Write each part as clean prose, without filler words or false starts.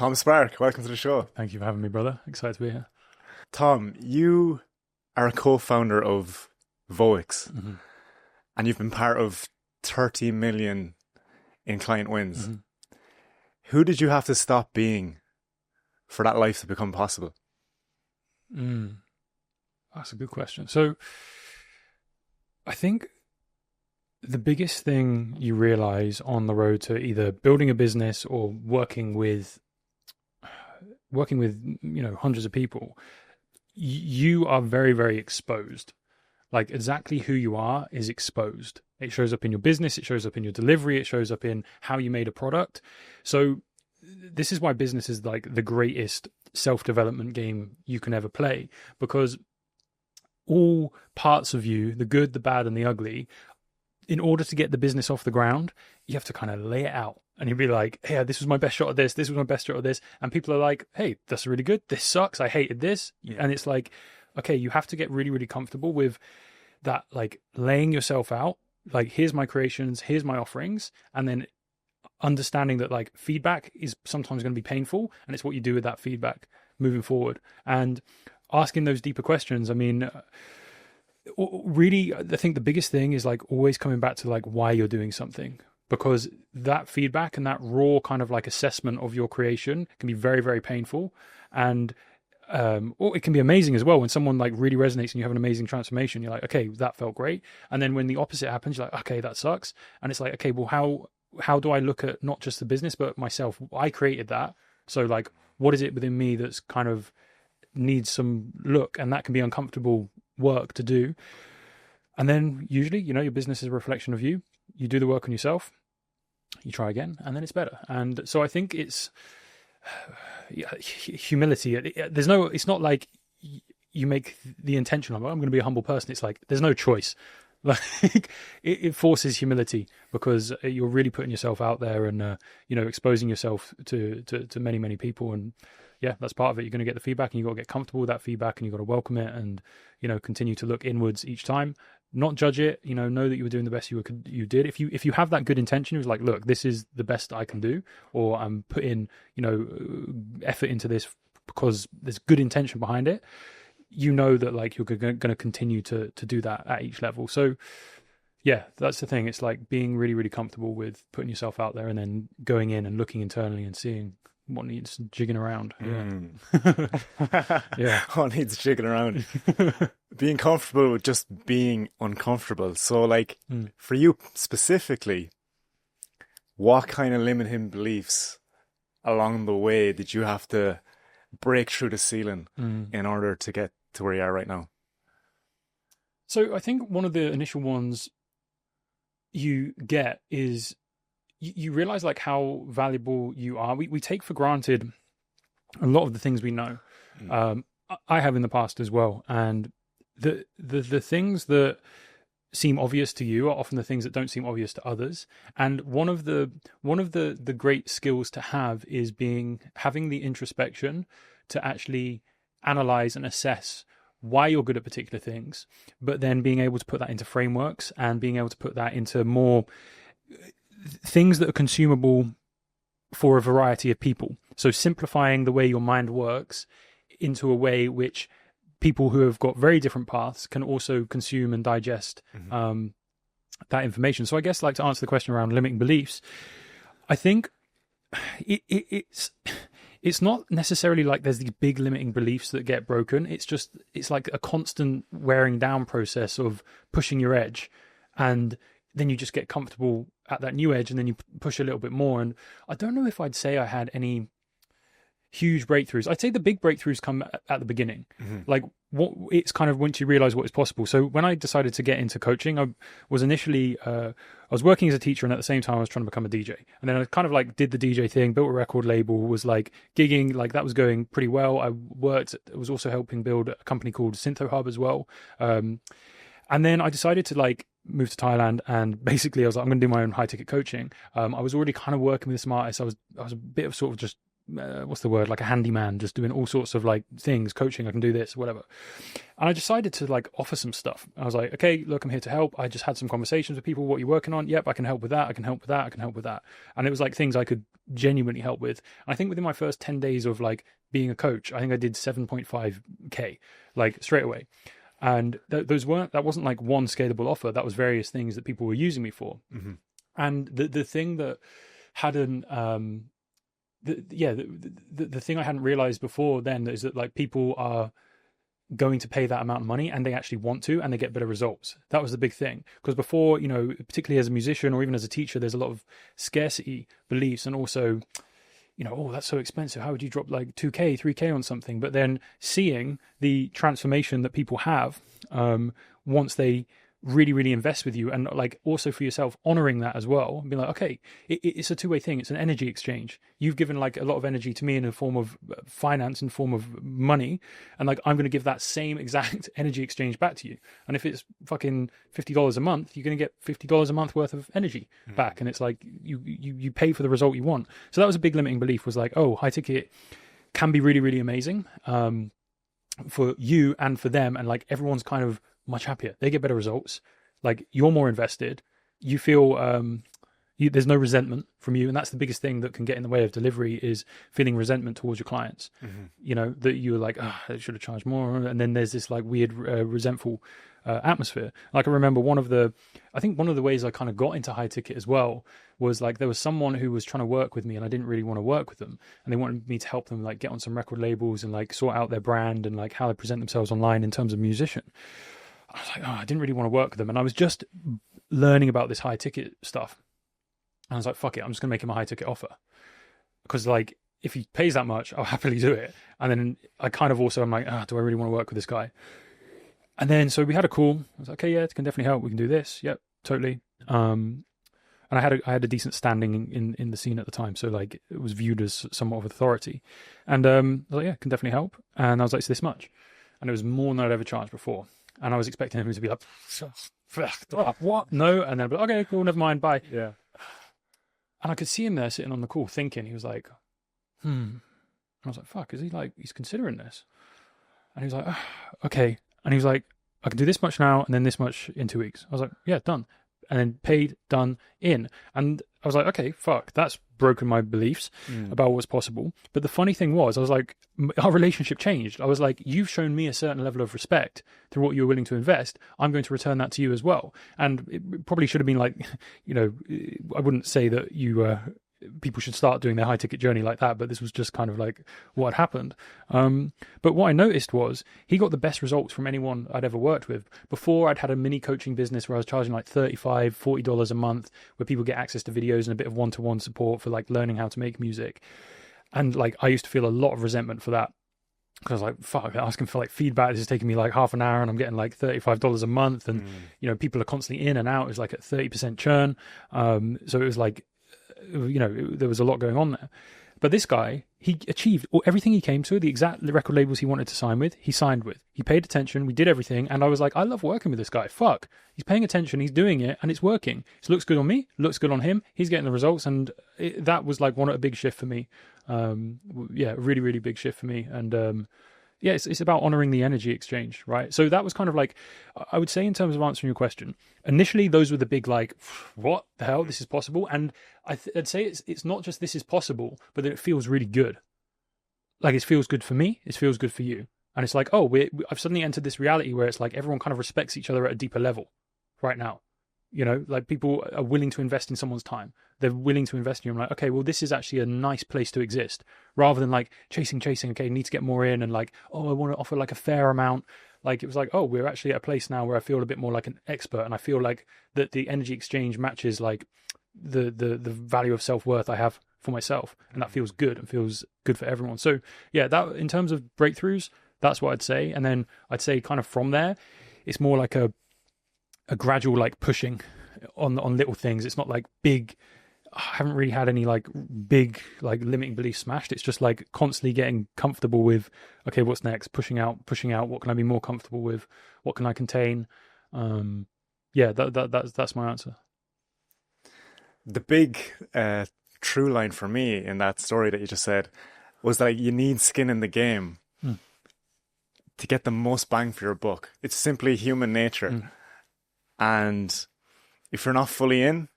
Tom Spark, welcome to the show. Thank you for having me, brother. Excited to be here. Tom, you are a co-founder of Voix, and you've been part of 30 million in client wins. Who did you have to stop being for that life to become possible? That's a good question. So I think the biggest thing you realize on the road to either building a business or working with hundreds of people, you are very, very exposed. Like exactly who you are is exposed. It shows up in your business, it shows up in your delivery, it shows up in how you made a product. So this is why business is like the greatest self-development game you can ever play, because all parts of you, the good, the bad, and the ugly, in order to get the business off the ground, you have to kind of lay it out. And you'd be like, hey, this was my best shot at this. This was my best shot at this. And people are like, hey, that's really good. This sucks. I hated this. And it's like, okay, you have to get really, really comfortable with that, like laying yourself out. Like, here's my creations, here's my offerings. And then understanding that like feedback is sometimes going to be painful. And it's what you do with that feedback moving forward. And asking those deeper questions. I mean, really, I think the biggest thing is like always coming back to like why you're doing something, because that feedback and that raw kind of like assessment of your creation can be very, very painful. And or it can be amazing as well when someone like really resonates and you have an amazing transformation. You're like, okay, that felt great. And then when the opposite happens, you're like, okay, that sucks. And it's like, okay, well, how do I look at not just the business but myself? I created that, so like, what is it within me that's kind of needs some look? And that can be uncomfortable work to do. And then usually, your business is a reflection of you. You do the work on yourself, you try again, and then it's better. And so I think it's humility. It's not like you make the intention of, I'm going to be a humble person. It's like there's no choice. Like it forces humility, because you're really putting yourself out there and exposing yourself to many, many people. And yeah, that's part of it. You're going to get the feedback, and you've got to get comfortable with that feedback, and you've got to welcome it, and continue to look inwards each time. Not judge it. Know that you were doing the best you did. If you have that good intention, it was like, look, this is the best I can do, or I'm putting effort into this because there's good intention behind it. That like you're going to continue to do that at each level. So yeah, that's the thing. It's like being really, really comfortable with putting yourself out there, and then going in and looking internally and seeing what needs jigging around. Yeah. What needs jigging around. Being comfortable with just being uncomfortable. So like for you specifically, what kind of limiting beliefs along the way did you have to break through the ceiling in order to get to where you are right now? So I think one of the initial ones you get is you realize like how valuable you are. We take for granted a lot of the things we know. I have in the past as well. And the things that seem obvious to you are often the things that don't seem obvious to others. And one of the great skills to have is having the introspection to actually analyze and assess why you're good at particular things, but then being able to put that into frameworks and being able to put that into more things that are consumable for a variety of people. So simplifying the way your mind works into a way which people who have got very different paths can also consume and digest that information. So I guess, like, to answer the question around limiting beliefs, I think it's not necessarily like there's these big limiting beliefs that get broken. It's like a constant wearing down process of pushing your edge, and then you just get comfortable at that new edge, and then you push a little bit more. And I don't know if I'd say I had any huge breakthroughs. I'd say the big breakthroughs come at the beginning. Like, what it's kind of once you realize what is possible. So when I decided to get into coaching, I was initially I was working as a teacher, and at the same time I was trying to become a DJ. And then I kind of like did the DJ thing, built a record label, was like gigging, like that was going pretty well. I was also helping build a company called Syntho Hub as well. And then I decided to like move to Thailand, and basically I was like, I'm going to do my own high ticket coaching. I was already kind of working with some artists. I was a bit of sort of just what's the word, like a handyman, just doing all sorts of like things, coaching, I can do this, whatever. And I decided to like offer some stuff. I was like, okay, look, I'm here to help. I just had some conversations with people. What are you working on? Yep, I can help with that. I can help with that. I can help with that. And it was like things I could genuinely help with. And I think within my first 10 days of like being a coach, I think I did 7.5K like straight away. And that wasn't like one scalable offer. That was various things that people were using me for. Mm-hmm. And the thing that hadn't, the thing I hadn't realized before then is that like people are going to pay that amount of money and they actually want to, and they get better results. That was the big thing. Because before, you know, particularly as a musician or even as a teacher, there's a lot of scarcity beliefs, and also, you know, oh, that's so expensive. How would you drop like 2K, 3K on something? But then seeing the transformation that people have once they really, really invest with you, and like also for yourself, honoring that as well, and being like, okay, it's a two-way thing. It's an energy exchange. You've given like a lot of energy to me in the form of finance, in the form of money, and like I'm going to give that same exact energy exchange back to you. And if it's fucking $50 a month, you're going to get $50 a month worth of energy back. And it's like you pay for the result you want. So that was a big limiting belief, was like, oh, high ticket can be really, really amazing for you and for them, and like everyone's kind of much happier. They get better results. Like you're more invested. You feel there's no resentment from you, and that's the biggest thing that can get in the way of delivery, is feeling resentment towards your clients. Mm-hmm. You know, that you're like, I should have charged more, and then there's this like weird resentful atmosphere. Like I remember one of the ways I kind of got into high ticket as well was like there was someone who was trying to work with me, and I didn't really want to work with them, and they wanted me to help them like get on some record labels and like sort out their brand and like how they present themselves online in terms of musician. I was like, I didn't really want to work with them. And I was just learning about this high ticket stuff. And I was like, fuck it, I'm just going to make him a high ticket offer. Because like, if he pays that much, I'll happily do it. And then I kind of also, I'm like, do I really want to work with this guy? And then, so we had a call. I was like, okay, yeah, it can definitely help. We can do this. Yep, totally. And I had a decent standing in the scene at the time. So like, it was viewed as somewhat of authority. And I was like, yeah, it can definitely help. And I was like, it's this much. And it was more than I'd ever charged before. And I was expecting him to be like, what? No. And then I'd be like, okay, cool, never mind, bye. Yeah. And I could see him there sitting on the call thinking. He was like, And I was like, fuck, is he like, he's considering this? And he was like, okay. And he was like, I can do this much now and then this much in 2 weeks. I was like, yeah, done. And then paid, done, in. And I was like, okay, fuck, that's broken my beliefs about what's possible. But the funny thing was, I was like, our relationship changed. I was like, you've shown me a certain level of respect through what you were willing to invest. I'm going to return that to you as well. And it probably should have been like, you know, I wouldn't say that people should start doing their high ticket journey like that, but this was just kind of like what happened. But what I noticed was he got the best results from anyone I'd ever worked with. Before, I'd had a mini coaching business where I was charging like $35, $40 a month, where people get access to videos and a bit of one-to-one support for like learning how to make music. And like, I used to feel a lot of resentment for that. Because I was like, fuck, asking for like feedback, this is taking me like half an hour and I'm getting like $35 a month. And, you know, people are constantly in and out. It was like at 30% churn. So it was like, you know, there was a lot going on there. But this guy, he achieved everything he came to, the exact record labels he wanted to sign with, he signed with. He paid attention, we did everything, and I was like, I love working with this guy. Fuck. He's paying attention, he's doing it, and it's working. It looks good on me, looks good on him, he's getting the results, and that was like a big shift for me. Yeah, really, really big shift for me. And yeah, it's about honoring the energy exchange, right? So that was kind of like, I would say in terms of answering your question, initially those were the big like, what the hell, this is possible? And I'd say it's not just this is possible, but that it feels really good. Like it feels good for me, it feels good for you. And it's like, oh, I've suddenly entered this reality where it's like everyone kind of respects each other at a deeper level right now. You know, like people are willing to invest in someone's time. They're willing to invest in you. I'm like, okay, well, this is actually a nice place to exist, rather than like chasing. Okay, need to get more in, and like, oh, I want to offer like a fair amount. Like it was like, oh, we're actually at a place now where I feel a bit more like an expert, and I feel like that the energy exchange matches like the value of self-worth I have for myself, and that feels good and feels good for everyone. So yeah, that in terms of breakthroughs, that's what I'd say. And then I'd say kind of from there, it's more like a gradual like pushing on little things. It's not like big. I haven't really had any like big like limiting beliefs smashed. It's just like constantly getting comfortable with, okay, what's next? Pushing out. What can I be more comfortable with? What can I contain? Yeah, that's my answer. The big true line for me in that story that you just said was that you need skin in the game Mm. to get the most bang for your buck. It's simply human nature. Mm. And if you're not fully in,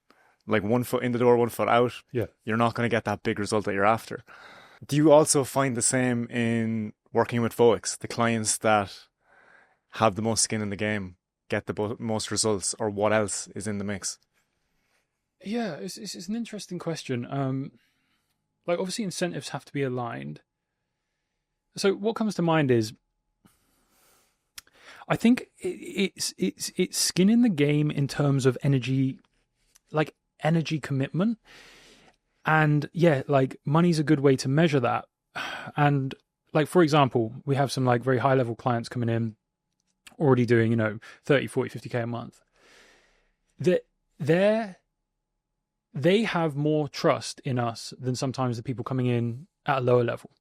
like 1 foot in the door, 1 foot out, Yeah. you're not going to get that big result that you're after. Do you also find the same in working with FOICs, the clients that have the most skin in the game, get the most results, or what else is in the mix? Yeah, it's an interesting question. Like obviously incentives have to be aligned. So what comes to mind is, I think it's skin in the game in terms of energy, like energy commitment. And yeah, like money's a good way to measure that. And like, for example, we have some like very high level clients coming in already doing, 30, 40, 50K a month. They have more trust in us than sometimes the people coming in at a lower level.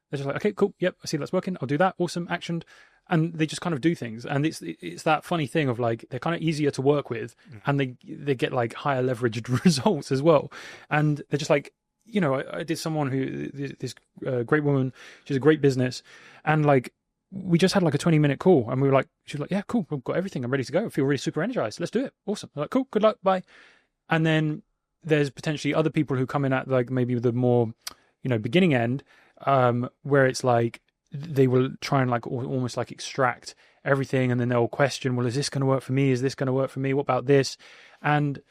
They're just like, okay, cool. Yep. I see that's working. I'll do that. Awesome. Actioned. And they just kind of do things. And it's that funny thing of like, they're kind of easier to work with and they get like higher leveraged results as well. And they're just like, I did someone this great woman, she's a great business. And like, we just had like a 20-minute call and we were like, she was like, yeah, cool. I've got everything. I'm ready to go. I feel really super energized. Let's do it. Awesome. I'm like, cool. Good luck. Bye. And then there's potentially other people who come in at like maybe the more, beginning end, where it's like they will try and like almost like extract everything, and then they'll question, well, is this going to work for me? Is this going to work for me? What about this? And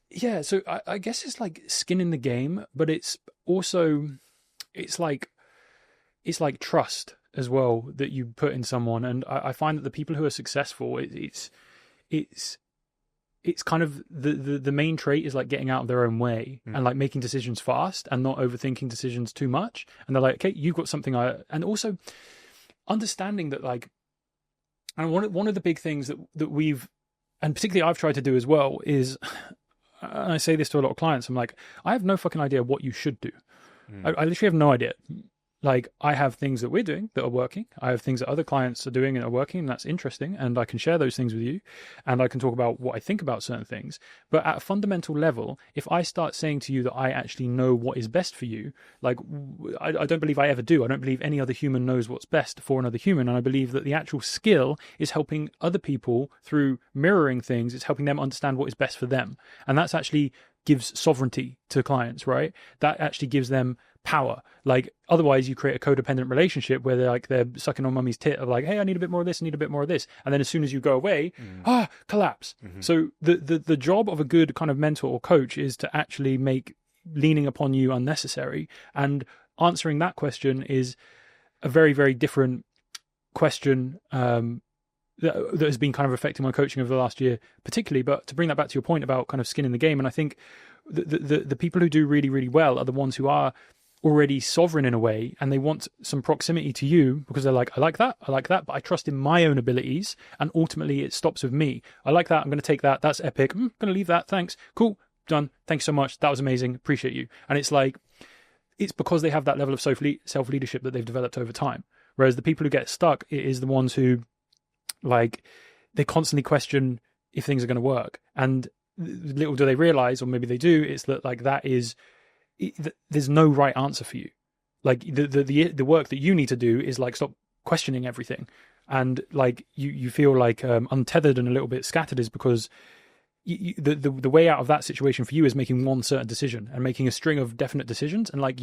yeah, so I guess it's like skin in the game, but it's also it's like trust as well that you put in someone. And I find that the people who are successful, it's kind of the main trait is like getting out of their own way and like making decisions fast and not overthinking decisions too much. And they're like, okay, you've got something. And also understanding that like, and one of the big things that we've, and particularly I've tried to do as well is, and I say this to a lot of clients, I'm like, I have no fucking idea what you should do. I literally have no idea. Like, I have things that we're doing that are working. I have things that other clients are doing and are working, and that's interesting. And I can share those things with you, and I can talk about what I think about certain things. But at a fundamental level, if I start saying to you that I actually know what is best for you, like, I don't believe I ever do. I don't believe any other human knows what's best for another human. And I believe that the actual skill is helping other people through mirroring things. It's helping them understand what is best for them. And that's actually gives sovereignty to clients, right? That actually gives them power. Like, otherwise you create a codependent relationship where they're sucking on mummy's tit of like, hey, I need a bit more of this, I need a bit more of this. And then as soon as you go away, collapse. So the job of a good kind of mentor or coach is to actually make leaning upon you unnecessary. And answering that question is a very, very different question that has been kind of affecting my coaching over the last year particularly. But to bring that back to your point about kind of skin in the game, and I think the people who do really, really well are the ones who are already sovereign in a way, and they want some proximity to you because they're like, I like that, but I trust in my own abilities, and ultimately it stops with me. I like that, I'm going to take that, that's epic, I'm going to leave that, thanks, cool, done, thanks so much, that was amazing, appreciate you. And it's like, it's because they have that level of self-leadership that they've developed over time. Whereas the people who get stuck, it is the ones who, like, they constantly question if things are going to work. And little do they realize, or maybe they do, it's that like there's no right answer for you. Like the work that you need to do is like stop questioning everything, and like you feel like untethered and a little bit scattered is because the way out of that situation for you is making one certain decision and making a string of definite decisions, and like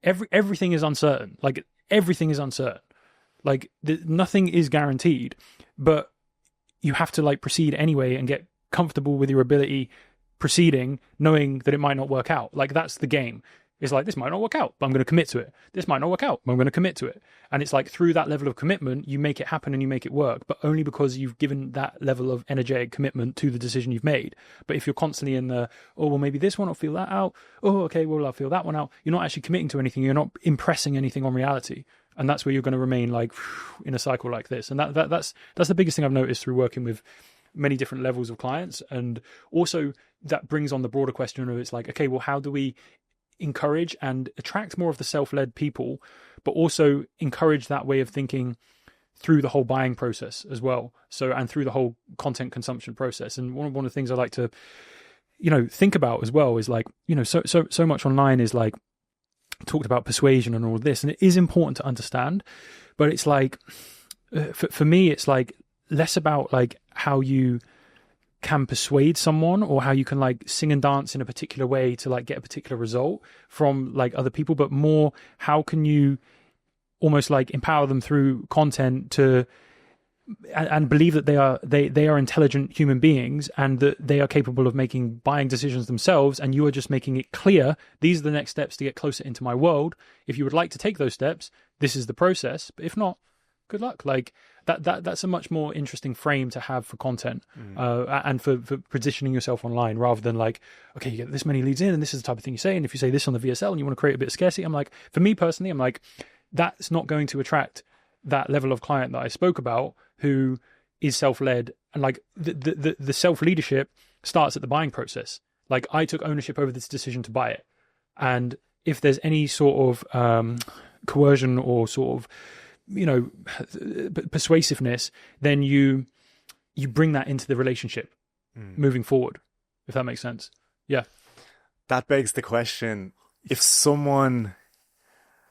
everything is uncertain. Like everything is uncertain. Like nothing is guaranteed, but you have to like proceed anyway and get comfortable with your ability proceeding, knowing that it might not work out. Like that's the game. It's like, this might not work out, but I'm going to commit to it. This might not work out, but I'm going to commit to it. And it's like through that level of commitment, you make it happen and you make it work, but only because you've given that level of energetic commitment to the decision you've made. But if you're constantly in the, oh, well, maybe this one, I'll feel that out. Oh, okay, well, I'll feel that one out. You're not actually committing to anything. You're not impressing anything on reality. And that's where you're going to remain like in a cycle like this. And that's the biggest thing I've noticed through working with many different levels of clients. And also that brings on the broader question of, it's like, okay, well, how do we encourage and attract more of the self-led people, but also encourage that way of thinking through the whole buying process as well. So, and through the whole content consumption process. And one of the things I like to, think about as well is like, so much online is like, talked about persuasion and all this, and it is important to understand, but it's like, for me, it's like less about like how you can persuade someone or how you can like sing and dance in a particular way to like get a particular result from like other people, but more how can you almost like empower them through content to and believe that they are intelligent human beings and that they are capable of making buying decisions themselves, and you are just making it clear these are the next steps to get closer into my world. If you would like to take those steps, this is the process, but if not, good luck. Like that's a much more interesting frame to have for content, and for positioning yourself online, rather than like, okay, you get this many leads in and this is the type of thing you say, and if you say this on the VSL and you want to create a bit of scarcity, I'm like, for me personally, I'm like, that's not going to attract that level of client that I spoke about, who is self-led. And like the self-leadership starts at the buying process. Like, I took ownership over this decision to buy it, and if there's any sort of coercion or sort of, you know, persuasiveness, then you bring that into the relationship moving forward, if that makes sense. Yeah, that begs the question, if someone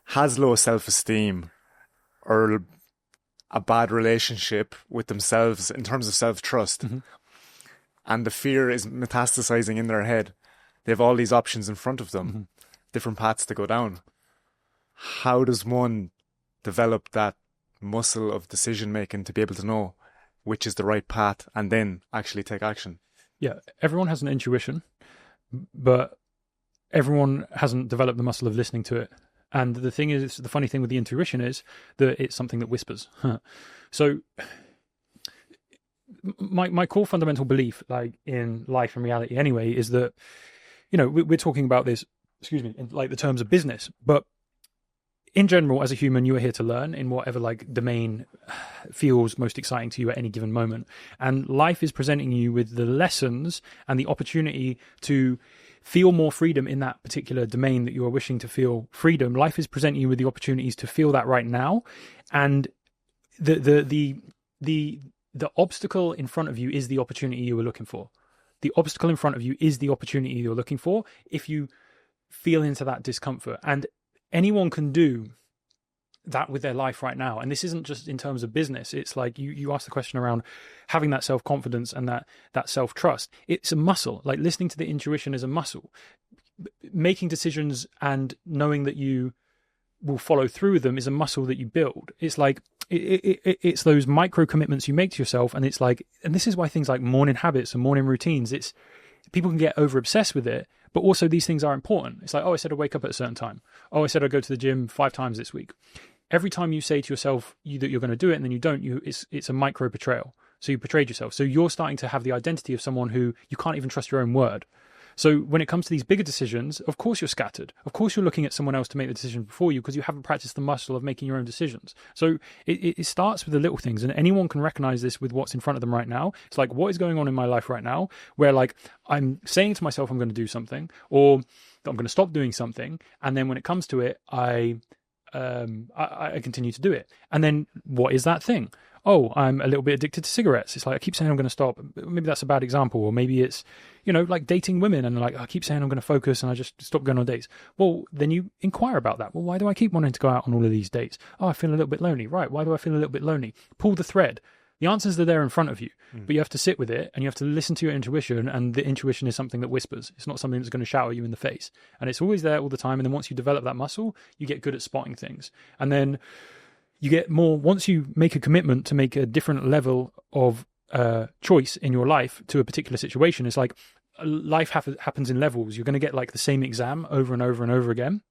has low self-esteem or a bad relationship with themselves in terms of self-trust, and the fear is metastasizing in their head, they have all these options in front of them, different paths to go down. How does one develop that muscle of decision making to be able to know which is the right path and then actually take action? Yeah, everyone has an intuition, but everyone hasn't developed the muscle of listening to it. And the thing is, the funny thing with the intuition is that it's something that whispers. So my core fundamental belief, like in life and reality anyway, is that, you know, we're talking about this, in like the terms of business, but in general, as a human, you are here to learn in whatever like domain feels most exciting to you at any given moment. And life is presenting you with the lessons and the opportunity to feel more freedom in that particular domain that you are wishing to feel freedom. Life is presenting you with the opportunities to feel that right now. And the obstacle in front of you is the opportunity you were looking for. The obstacle in front of you is the opportunity you're looking for if you feel into that discomfort. And anyone can do that with their life right now. And this isn't just in terms of business. It's like you asked the question around having that self-confidence and that self-trust. It's a muscle. Like, listening to the intuition is a muscle. Making decisions and knowing that you will follow through with them is a muscle that you build. It's like it's those micro commitments you make to yourself. And it's like, and this is why things like morning habits and morning routines, it's people can get over obsessed with it, but also these things are important. It's like, oh, I said I'd wake up at a certain time. Oh, I said I'd go to the gym 5 times this week. Every time you say to yourself that you're going to do it and then you don't, it's a micro betrayal. So you betrayed yourself. So you're starting to have the identity of someone who you can't even trust your own word. So when it comes to these bigger decisions, of course you're scattered. Of course you're looking at someone else to make the decision before you, because you haven't practiced the muscle of making your own decisions. So it starts with the little things, and anyone can recognize this with what's in front of them right now. It's like, what is going on in my life right now where like I'm saying to myself I'm going to do something, or that I'm going to stop doing something, and then when it comes to it, I continue to do it. And then what is that thing? Oh, I'm a little bit addicted to cigarettes. It's like, I keep saying I'm going to stop. Maybe that's a bad example. Or maybe it's, you know, like dating women, and like, I keep saying I'm going to focus and I just stop going on dates. Well, then you inquire about that. Well, why do I keep wanting to go out on all of these dates? Oh, I feel a little bit lonely. Right. Why do I feel a little bit lonely? Pull the thread. The answers are there in front of you, but you have to sit with it and you have to listen to your intuition. And the intuition is something that whispers. It's not something that's going to shout at you in the face. And it's always there all the time. And then once you develop that muscle, you get good at spotting things. And then you get more, once you make a commitment to make a different level of choice in your life to a particular situation. It's like life happens in levels. You're going to get like the same exam over and over and over again.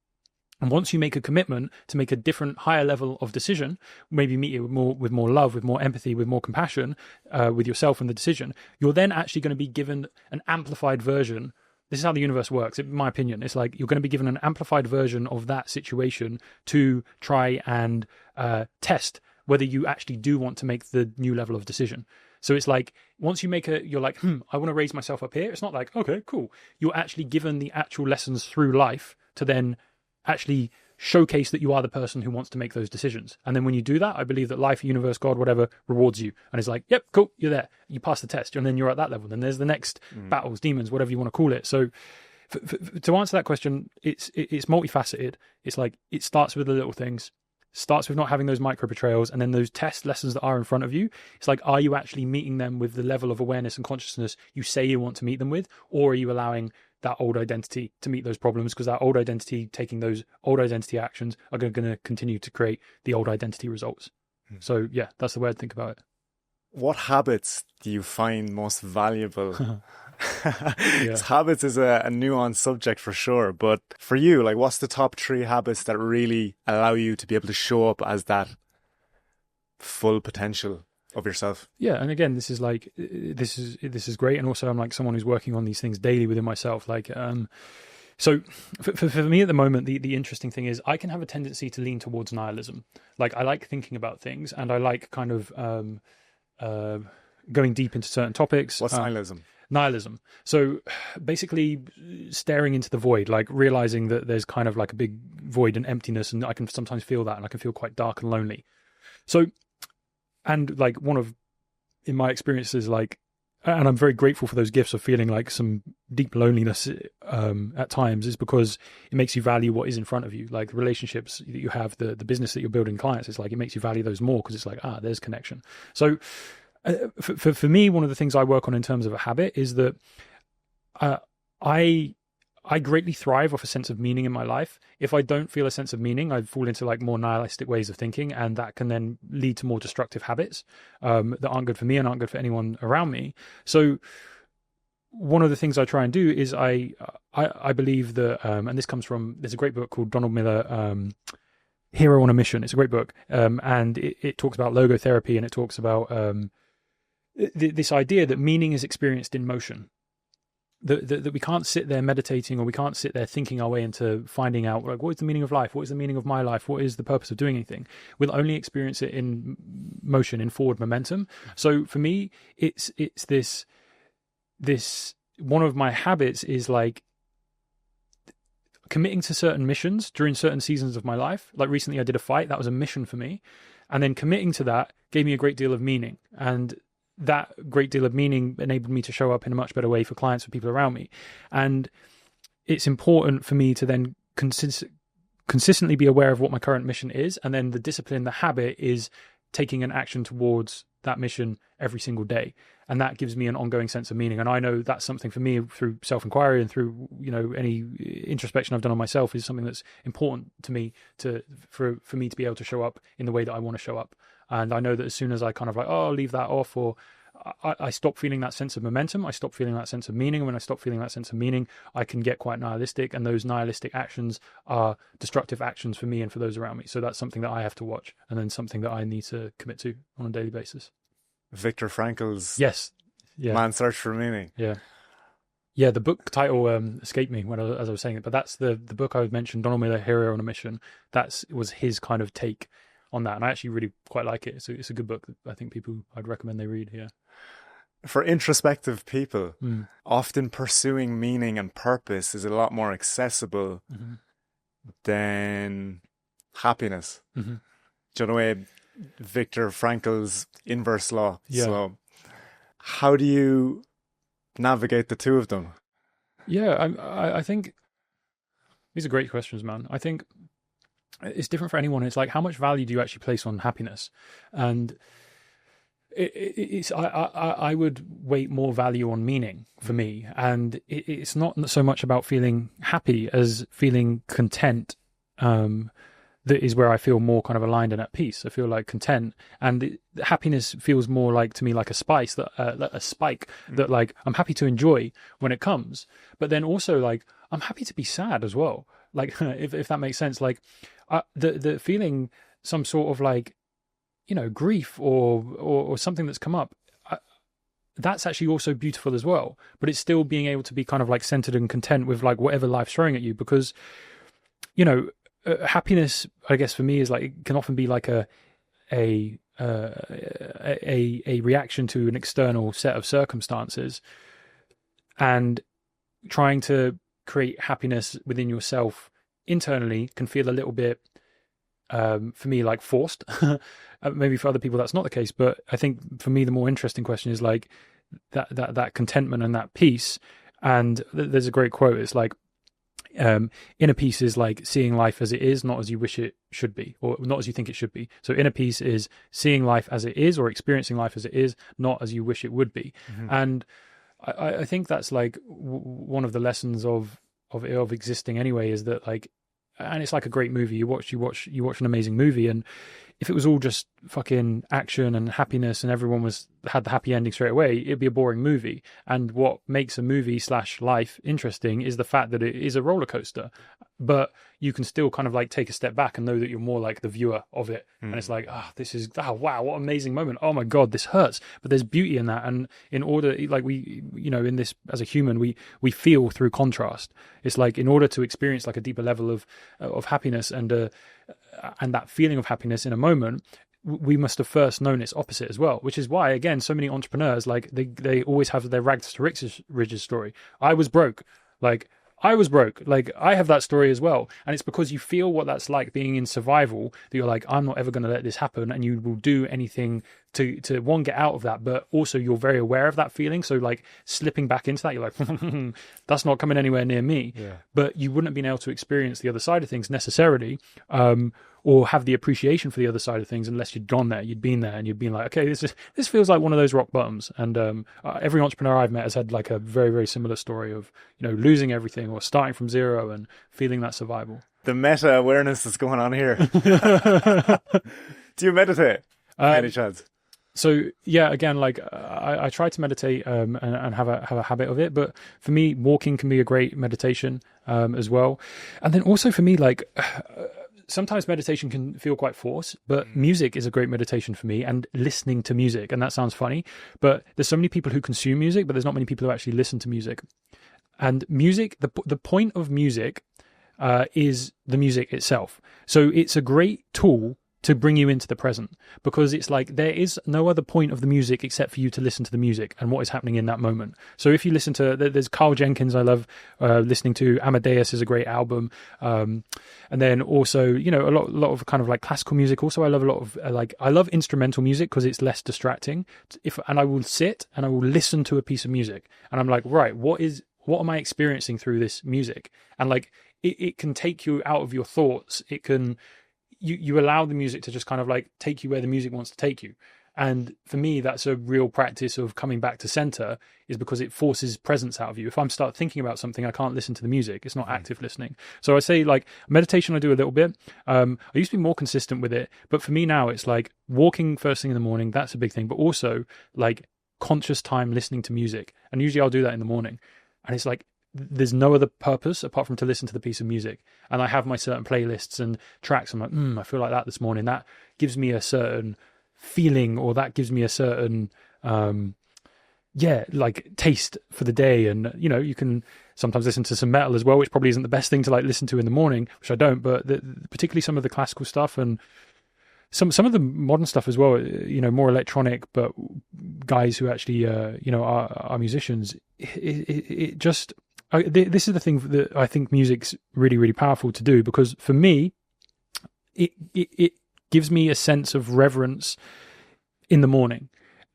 And once you make a commitment to make a different, higher level of decision, maybe meet it with more love, with more empathy, with more compassion, with yourself and the decision, you're then actually going to be given an amplified version. This is how the universe works, in my opinion. It's like you're going to be given an amplified version of that situation to try and test whether you actually do want to make the new level of decision. So it's like, once you make you're like, I want to raise myself up here. It's not like, okay, cool. You're actually given the actual lessons through life to then actually showcase that you are the person who wants to make those decisions. And then when you do that, I believe that life, universe, God, whatever, rewards you. And it's like, yep, cool, you're there. You pass the test. And then you're at that level. Then there's the next battles, demons, whatever you want to call it. So To answer that question, it's multifaceted. It's like it starts with the little things, starts with not having those micro betrayals, and then those test lessons that are in front of you. It's like, are you actually meeting them with the level of awareness and consciousness you say you want to meet them with, or are you allowing that old identity to meet those problems? Because that old identity, taking those old identity actions, are going to continue to create the old identity results. So yeah, that's the way I think about it. What habits do you find most valuable? Yeah. Habits is a nuanced subject for sure, but for you, like, what's the top 3 habits that really allow you to be able to show up as that full potential of yourself? Yeah, and again, this is great, and also I'm like someone who's working on these things daily within myself. Like, so for me at the moment, the interesting thing is I can have a tendency to lean towards nihilism. Like, I like thinking about things, and I like kind of going deep into certain topics. What's nihilism? Nihilism. So basically staring into the void, like realizing that there's kind of like a big void and emptiness, and I can sometimes feel that, and I can feel quite dark and lonely. So, and like in my experiences, like, and I'm very grateful for those gifts of feeling like some deep loneliness at times, is because it makes you value what is in front of you, like the relationships that you have, the business that you're building, clients. It's like it makes you value those more, because it's like, there's connection. So for me, one of the things I work on in terms of a habit is that I greatly thrive off a sense of meaning in my life. If I don't feel a sense of meaning, I fall into like more nihilistic ways of thinking, and that can then lead to more destructive habits that aren't good for me and aren't good for anyone around me. So one of the things I try and do is I believe that, and this comes from, there's a great book called Donald Miller, Hero on a Mission. It's a great book, and it talks about logotherapy, and it talks about this idea that meaning is experienced in motion. That we can't sit there meditating, or we can't sit there thinking our way into finding out, like, what is the meaning of life? What is the meaning of my life? What is the purpose of doing anything? We'll only experience it in motion, in forward momentum. So for me, it's this one of my habits is like committing to certain missions during certain seasons of my life. Like recently I did a fight, that was a mission for me. And then committing to that gave me a great deal of meaning. And that great deal of meaning enabled me to show up in a much better way for clients, for people around me. And it's important for me to then consistently be aware of what my current mission is. And then the discipline, the habit, is taking an action towards that mission every single day. And that gives me an ongoing sense of meaning. And I know that's something for me through self-inquiry and through, any introspection I've done on myself, is something that's important to me for me to be able to show up in the way that I want to show up. And I know that as soon as I kind of like, I'll leave that off, or I stop feeling that sense of momentum, I stop feeling that sense of meaning. And when I stop feeling that sense of meaning, I can get quite nihilistic. And those nihilistic actions are destructive actions for me and for those around me. So that's something that I have to watch, and then something that I need to commit to on a daily basis. Viktor Frankl's Man's Search for Meaning. Yeah, the book title escaped me as I was saying it, but that's the book I mentioned, Donald Miller, Hero on a Mission. That was his kind of take on that, and I actually really quite like it. It's a good book that I think I'd recommend they read. Yeah. For introspective people, often pursuing meaning and purpose is a lot more accessible than happiness. Mm-hmm. Do you know the way Viktor Frankl's inverse law? Yeah. So how do you navigate the two of them? Yeah, I think these are great questions, man. I think it's different for anyone. It's like, how much value do you actually place on happiness? And I would weight more value on meaning for me. And it's not so much about feeling happy as feeling content. That is where I feel more kind of aligned and at peace. I feel like content, and happiness feels more like to me like a spice, a spike that like I'm happy to enjoy when it comes, but then also like I'm happy to be sad as well. Like if that makes sense, like the feeling some sort of like, grief or something that's come up. That's actually also beautiful as well, but it's still being able to be kind of like centered and content with like whatever life's throwing at you, because, happiness, I guess for me, is like, it can often be like a reaction to an external set of circumstances, and trying to create happiness within yourself internally can feel a little bit, for me, like forced. Maybe for other people that's not the case, but I think for me the more interesting question is like that contentment and that peace, And there's a great quote. It's like, inner peace is like seeing life as it is, not as you wish it should be, or not as you think it should be. So inner peace is seeing life as it is, or experiencing life as it is, not as you wish it would be. And I think that's like one of the lessons of existing anyway, is that like, and it's like a great movie. You watch an amazing movie, and if it was all just fucking action and happiness and everyone had the happy ending straight away, it'd be a boring movie. And what makes a movie / life interesting is the fact that it is a roller coaster, but you can still kind of like take a step back and know that you're more like the viewer of it. And it's like, wow, what an amazing moment. Oh my God, this hurts. But there's beauty in that. And in order, like in this, as a human, we feel through contrast. It's like, in order to experience like a deeper level of happiness and that feeling of happiness in a moment, we must have first known its opposite as well, which is why, again, so many entrepreneurs, like they always have their rags to riches story. I was broke. Like I have that story as well. And it's because you feel what that's like being in survival, that you're like, I'm not ever going to let this happen. And you will do anything to one, get out of that, but also you're very aware of that feeling. So like slipping back into that, you're like, that's not coming anywhere near me. Yeah. But you wouldn't have been able to experience the other side of things necessarily, or have the appreciation for the other side of things unless you'd gone there, you'd been there, and you'd been like, okay, this feels like one of those rock bottoms. And every entrepreneur I've met has had like a very, very similar story of, losing everything or starting from zero and feeling that survival. The meta awareness that's going on here. Do you meditate? Any chance? So yeah, again, like I try to meditate and have a habit of it, but for me, walking can be a great meditation as well. And then also for me, like sometimes meditation can feel quite forced, but music is a great meditation for me, and listening to music. And that sounds funny, but there's so many people who consume music, but there's not many people who actually listen to music. And music, the point of music is the music itself. So it's a great tool to bring you into the present, because it's like there is no other point of the music except for you to listen to the music and what is happening in that moment. So if you listen to, there's Carl Jenkins I love listening to. Amadeus is a great album, and then also a lot of kind of like classical music. Also I love a lot of I love instrumental music because it's less distracting. And I will sit and I will listen to a piece of music and I'm like, right, what am I experiencing through this music? And like it can take you out of your thoughts. It can you allow the music to just kind of like take you where the music wants to take you. And for me, that's a real practice of coming back to center, is because it forces presence out of you. If I'm start thinking about something, I can't listen to the music. It's not active listening. So I say like meditation, I do a little bit. I used to be more consistent with it, but for me now it's like walking first thing in the morning. That's a big thing, but also like conscious time listening to music. And usually I'll do that in the morning. And it's like, there's no other purpose apart from to listen to the piece of music. And I have my certain playlists and tracks. I'm like, I feel like that this morning. That gives me a certain feeling, or that gives me a certain, like taste for the day. And, you can sometimes listen to some metal as well, which probably isn't the best thing to like listen to in the morning, which I don't, but particularly some of the classical stuff and some of the modern stuff as well, more electronic, but guys who actually, are musicians. It just, this is the thing that I think music's really, really powerful to do, because for me, it gives me a sense of reverence in the morning.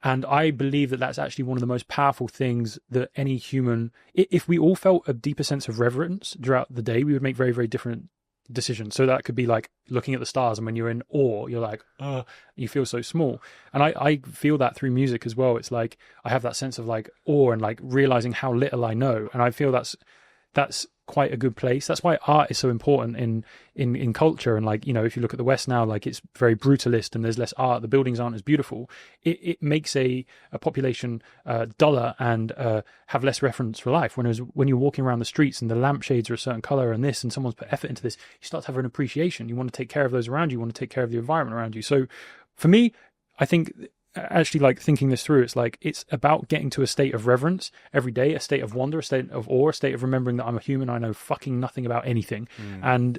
And I believe that that's actually one of the most powerful things that any human, if we all felt a deeper sense of reverence throughout the day, we would make very, very different decisions. So that could be like looking at the stars, and when you're in awe, you're like, you feel so small. And I feel that through music as well. It's like I have that sense of like awe and like realizing how little I know. And I feel that's quite a good place. That's why art is so important in culture. And like, if you look at the West now, like it's very brutalist and there's less art. The buildings aren't as beautiful. It makes a population duller and have less reference for life. When you're walking around the streets and the lampshades are a certain color and this, and someone's put effort into this, you start to have an appreciation. You want to take care of those around you. You want to take care of the environment around you. So for me, I think actually like thinking this through, it's like it's about getting to a state of reverence every day, a state of wonder, a state of awe, a state of remembering that I'm a human. I know fucking nothing about anything, and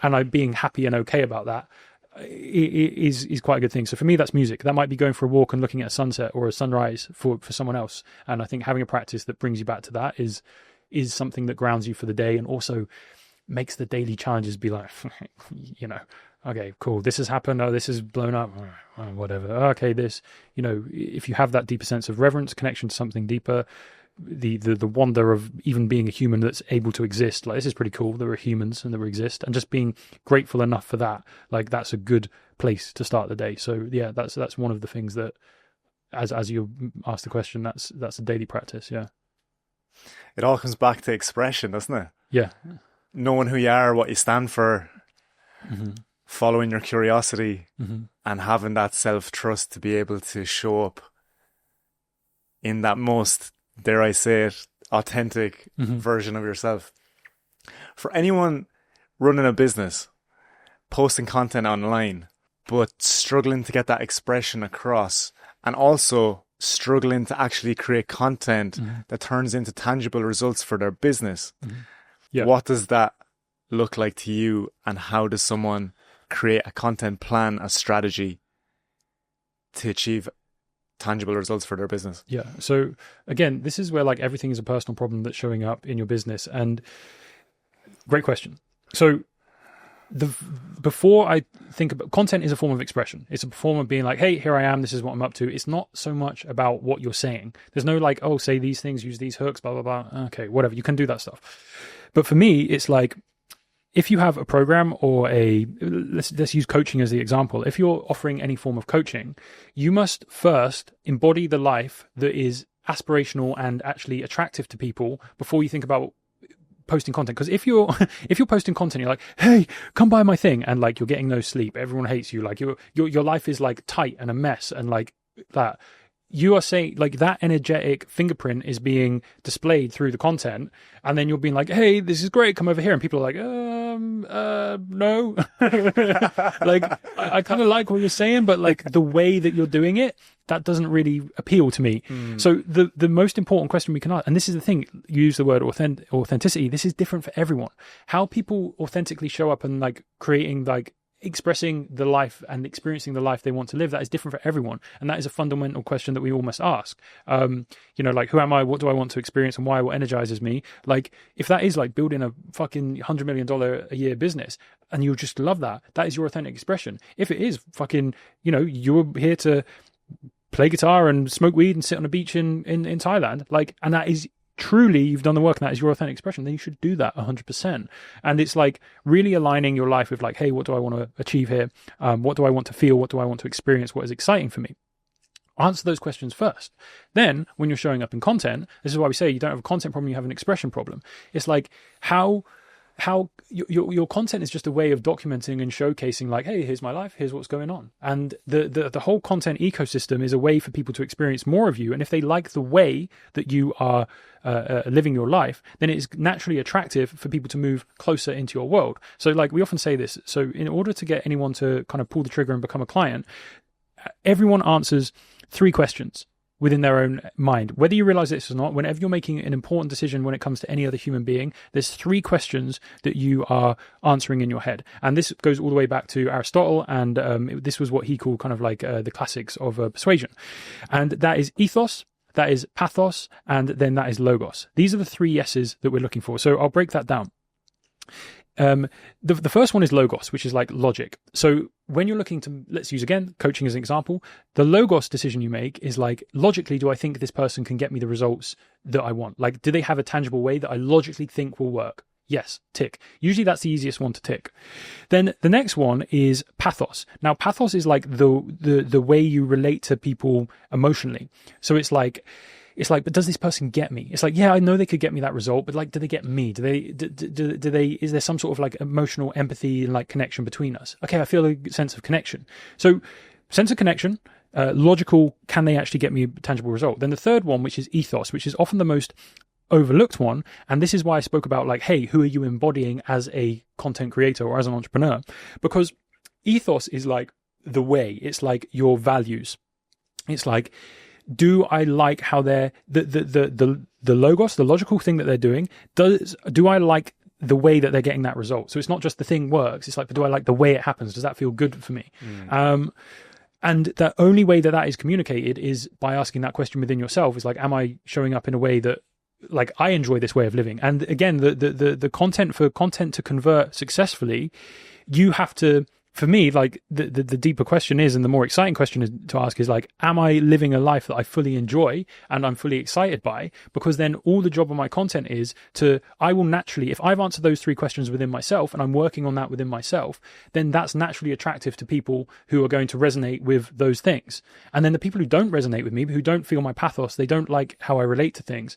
I'm being happy and okay about that. Is quite a good thing. So for me, that's music. That might be going for a walk and looking at a sunset or a sunrise for someone else. And I think having a practice that brings you back to that is something that grounds you for the day, and also makes the daily challenges be like, okay, cool, this has happened, this has blown up, whatever. Okay, this, if you have that deeper sense of reverence, connection to something deeper, the wonder of even being a human that's able to exist. Like, this is pretty cool. There are humans and there exist, and just being grateful enough for that. Like, that's a good place to start the day. So yeah, that's one of the things that, as you asked the question, that's a daily practice. Yeah. It all comes back to expression, doesn't it? Yeah. Knowing who you are, what you stand for, Mm-hmm. following your curiosity, Mm-hmm. and having that self-trust to be able to show up in that most, dare I say it, authentic Mm-hmm. version of yourself. For anyone running a business, posting content online, but struggling to get that expression across, and also struggling to actually create content Mm-hmm. that turns into tangible results for their business. Mm-hmm. Yeah. What does that look like to you, and how does someone create a content plan, a strategy to achieve tangible results for their business? Yeah. So again, this is where like everything is a personal problem that's showing up in your business. And great question. So before I think about content, is a form of expression. It's a form of being like, hey, here I am. This is what I'm up to. It's not so much about what you're saying. There's no like, oh, say these things, use these hooks, blah, blah, blah. Okay, whatever. You can do that stuff. But for me, it's like, if you have a program or let's use coaching as the example. If you're offering any form of coaching, you must first embody the life that is aspirational and actually attractive to people before you think about posting content. Because if you're posting content, you're like, hey, come buy my thing, and like you're getting no sleep, everyone hates you, like your life is like tight and a mess, and like that. You are saying like that energetic fingerprint is being displayed through the content, and then you're being like, hey, this is great, come over here, and people are like, no. Like, I kind of like what you're saying, but like the way that you're doing it, that doesn't really appeal to me. So the most important question we can ask, and this is the thing, you use the word authenticity, this is different for everyone. How people authentically show up and like creating, like expressing the life and experiencing the life they want to live, that is different for everyone. And that is a fundamental question that we all must ask. Like, who am I? What do I want to experience, and why? What energizes me? Like, if that is like building a fucking $100 million a year business, and you just love that, that is your authentic expression. If it is fucking, you're here to play guitar and smoke weed and sit on a beach in Thailand, like, and that is truly, you've done the work and that is your authentic expression, then you should do that 100%. And it's like really aligning your life with like, hey, what do I want to achieve here? What do I want to feel? What do I want to experience? What is exciting for me? Answer those questions first. Then when you're showing up in content, this is why we say you don't have a content problem, you have an expression problem. It's like how your content is just a way of documenting and showcasing, like, hey, here's my life, here's what's going on. And the whole content ecosystem is a way for people to experience more of you. And if they like the way that you are living your life, then it's naturally attractive for people to move closer into your world. So like we often say this, so in order to get anyone to kind of pull the trigger and become a client, everyone answers 3 questions within their own mind. Whether you realize this or not, whenever you're making an important decision when it comes to any other human being, there's 3 questions that you are answering in your head. And this goes all the way back to Aristotle, and this was what he called kind of like the classics of persuasion. And that is ethos, that is pathos, and then that is logos. These are the 3 yeses that we're looking for. So I'll break that down. The first one is logos, which is like logic. So when you're looking to, let's use again coaching as an example, the logos decision you make is like, logically, do I think this person can get me the results that I want? Like, do they have a tangible way that I logically think will work? Yes, tick. Usually that's the easiest one to tick. Then the next one is pathos. Now, pathos is like the way you relate to people emotionally. So it's like, but does this person get me? It's like, yeah, I know they could get me that result, but like, do they get me? Do they, is there some sort of like emotional empathy and like connection between us? Okay, I feel a sense of connection. So sense of connection, logical, can they actually get me a tangible result? Then the third one, which is ethos, which is often the most overlooked one. And this is why I spoke about like, hey, who are you embodying as a content creator or as an entrepreneur? Because ethos is like the way, it's like your values. It's like, do I like how they're the logos, the logical thing that they're doing? Do I like the way that they're getting that result? So it's not just the thing works. It's like, but do I like the way it happens? Does that feel good for me? And the only way that that is communicated is by asking that question within yourself. Is like, am I showing up in a way that like I enjoy this way of living? And again, the content for content to convert successfully, you have to for me, like the deeper question is, and the more exciting question is to ask is like, am I living a life that I fully enjoy and I'm fully excited by? Because then all the job of my content is I will naturally, if I've answered those three questions within myself and I'm working on that within myself, then that's naturally attractive to people who are going to resonate with those things. And then the people who don't resonate with me, who don't feel my pathos, they don't like how I relate to things,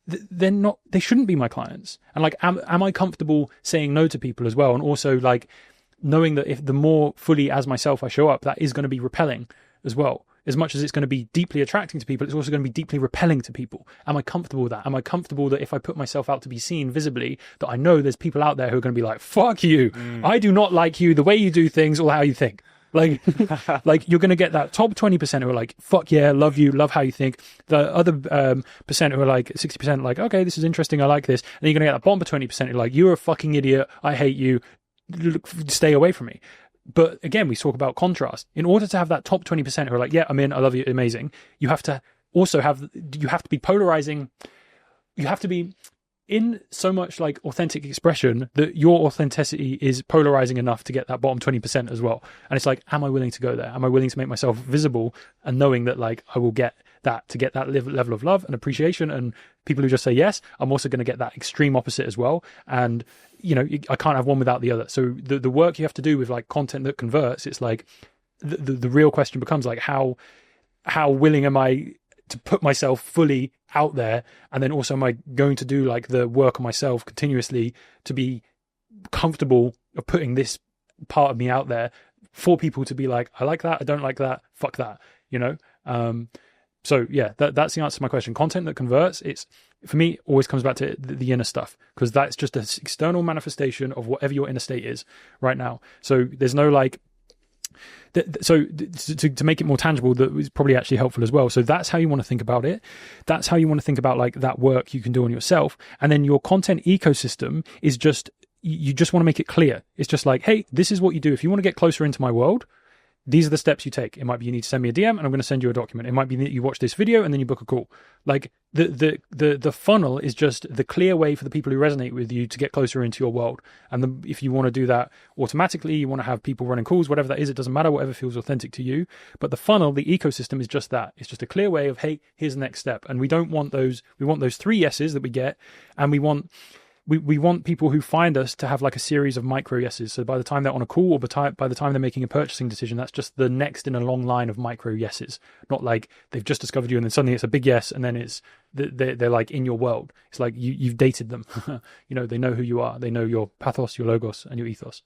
they shouldn't be my clients. And like, am I comfortable saying no to people as well? And also like, knowing that if the more fully as myself I show up, that is going to be repelling as well. As much as it's going to be deeply attracting to people, it's also going to be deeply repelling to people. Am I comfortable with that? Am I comfortable that if I put myself out to be seen visibly, that I know there's people out there who are going to be like, fuck you. I do not like you, the way you do things or how you think. Like, like you're going to get that top 20% who are like, fuck yeah, love you, love how you think. The other percent who are like 60% like, okay, this is interesting, I like this. And then you're going to get that bottom 20% who are like, you're a fucking idiot, I hate you, stay away from me. But again, we talk about contrast. In order to have that top 20% who are like, yeah, I'm in, I love you, amazing, you have to also be polarizing. You have to be in so much like authentic expression that your authenticity is polarizing enough to get that bottom 20% as well. And it's like, am I willing to go there? Am I willing to make myself visible and knowing that like I will get that, to get that level of love and appreciation, and people who just say yes, I'm also going to get that extreme opposite as well. And you know, I can't have one without the other. So the work you have to do with like content that converts, it's like the real question becomes like, how willing am I to put myself fully out there? And then also, am I going to do like the work on myself continuously to be comfortable of putting this part of me out there for people to be like, I like that, I don't like that, fuck that, you know? So yeah, that's the answer to my question. Content that converts, it's, for me, always comes back to the inner stuff, because that's just an external manifestation of whatever your inner state is right now. So there's no like, so to make it more tangible, that is probably actually helpful as well. So that's how you want to think about it. That's how you want to think about like that work you can do on yourself. And then your content ecosystem is just, you just want to make it clear. It's just like, hey, this is what you do. If you want to get closer into my world, these are the steps you take. It might be you need to send me a DM and I'm going to send you a document. It might be that you watch this video and then you book a call. Like the funnel is just the clear way for the people who resonate with you to get closer into your world. And if you want to do that automatically, you want to have people running calls, whatever that is, it doesn't matter, whatever feels authentic to you. But the funnel, the ecosystem is just that. It's just a clear way of, hey, here's the next step. And we don't want those, we want those 3 yeses that we get. And we want people who find us to have like a series of micro yeses. So by the time they're on a call or by the time they're making a purchasing decision, that's just the next in a long line of micro yeses. Not like they've just discovered you and then suddenly it's a big yes and then it's they're like in your world. It's like you've dated them. You know, they know who you are. They know your pathos, your logos, and your ethos.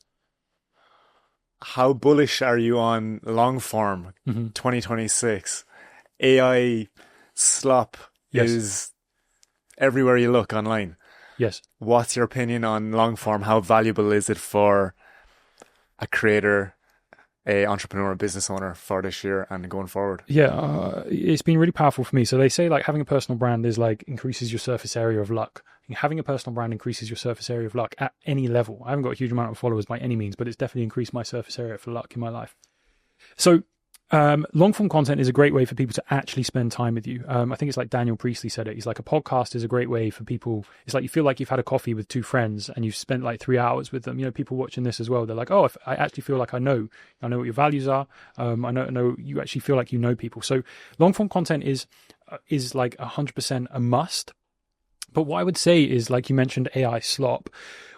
How bullish are you on long form 2026? AI slop is everywhere you look online. Yes. What's your opinion on long form? How valuable is it for a creator, a entrepreneur, a business owner for this year and going forward? Yeah, it's been really powerful for me. So they say like having a personal brand is like increases your surface area of luck. Having a personal brand increases your surface area of luck at any level. I haven't got a huge amount of followers by any means, but it's definitely increased my surface area for luck in my life. So long form content is a great way for people to actually spend time with you. I think it's like Daniel Priestley said it. He's like, a podcast is a great way for people. It's like you feel like you've had a coffee with 2 friends and you've spent like 3 hours with them. You know, people watching this as well, they're like, oh, I actually feel like I know what your values are. I know you actually feel like you know people. So long form content is like 100% a must. But what I would say is, like you mentioned, AI slop.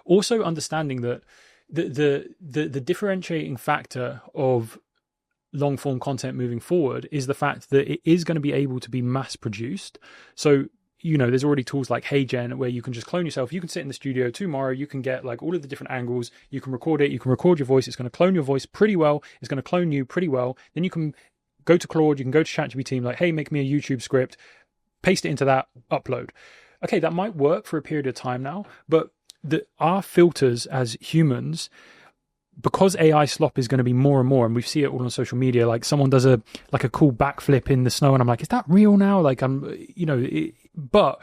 Also understanding that the differentiating factor of long form content moving forward is the fact that it is going to be able to be mass produced. So, you know, there's already tools like HeyGen where you can just clone yourself. You can sit in the studio tomorrow. You can get like all of the different angles. You can record it. You can record your voice. It's going to clone your voice pretty well. It's going to clone you pretty well. Then you can go to Claude. You can go to ChatGPT and like, hey, make me a YouTube script, paste it into that, upload. Okay, that might work for a period of time now, but our filters as humans, because AI slop is going to be more and more, and we see it all on social media, like someone does a cool backflip in the snow and I'm like, is that real now? Like but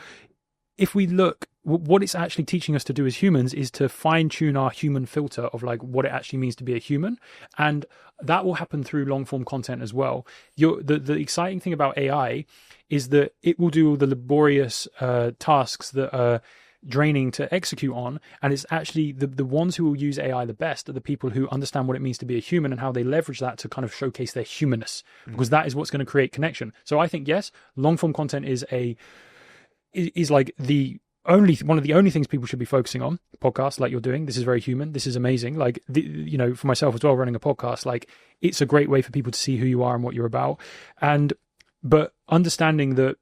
if we look, what it's actually teaching us to do as humans is to fine tune our human filter of like what it actually means to be a human. And that will happen through long form content as well. The exciting thing about AI is that it will do all the laborious tasks that draining to execute on. And it's actually the ones who will use AI the best are the people who understand what it means to be a human and how they leverage that to kind of showcase their humanness, because that is what's going to create connection. So I think, yes, long form content is like the only one of the only things people should be focusing on. Podcasts like you're doing, this is very human, this is amazing. Like for myself as well, running a podcast, like it's a great way for people to see who you are and what you're about. But understanding that